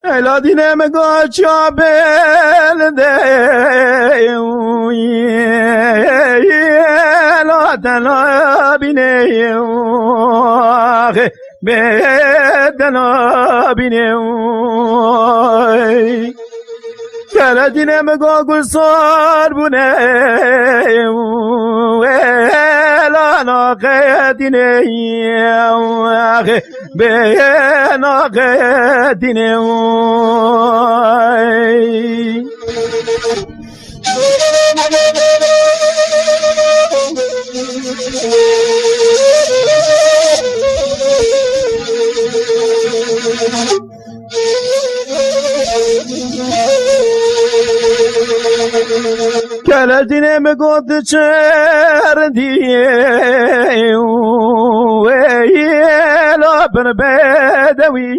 Ela dineme gocha belde ela dana bine bedana bine Ela dineme gogul sor bune ela na gedine بنا قدینه کل دینه مگود چر دیه لا بن بدوی